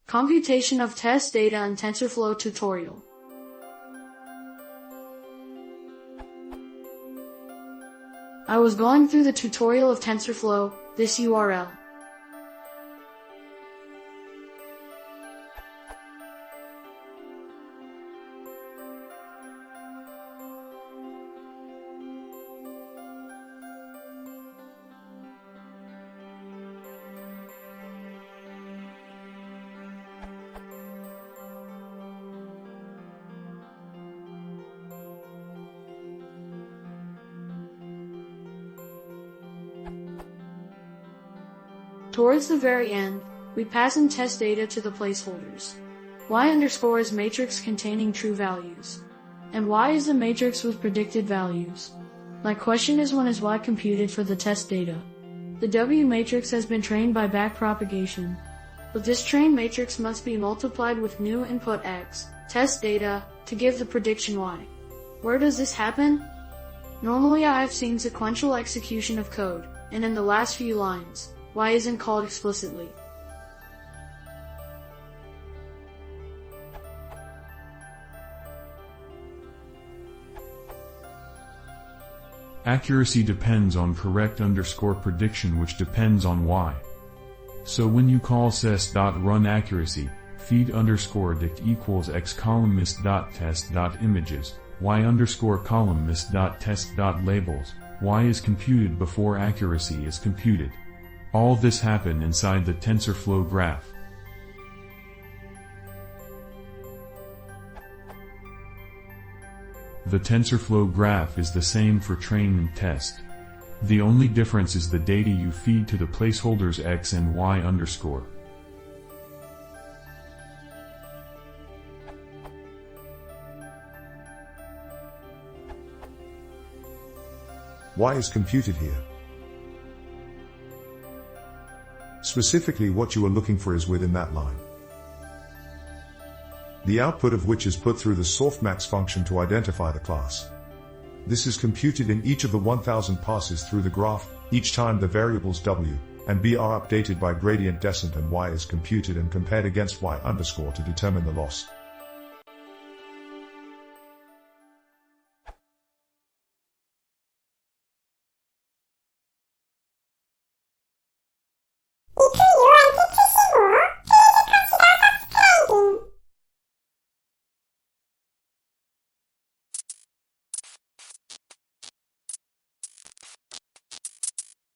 Computation of test data and TensorFlow tutorial. I was going through the tutorial of TensorFlow, this URL. Towards the very end, we pass in test data to the placeholders. Y_ is matrix containing true values. And Y is the matrix with predicted values. My question is, when is Y computed for the test data? The W matrix has been trained by backpropagation. But this trained matrix must be multiplied with new input X, test data, to give the prediction Y. Where does this happen? Normally I have seen sequential execution of code, and in the last few lines, Y isn't called explicitly. Accuracy depends on correct _ prediction, which depends on Y. So when you call ses.run accuracy, feed _ dict equals x column mist.test.images, y _ column mist.test.labels, Y is computed before accuracy is computed. All this happen inside the TensorFlow graph. The TensorFlow graph is the same for train and test. The only difference is the data you feed to the placeholders X and Y _. Y is computed here. Specifically, what you are looking for is within that line, the output of which is put through the softmax function to identify the class. This is computed in each of the 1000 passes through the graph. Each time the variables W and B are updated by gradient descent, and Y is computed and compared against Y _ to determine the loss.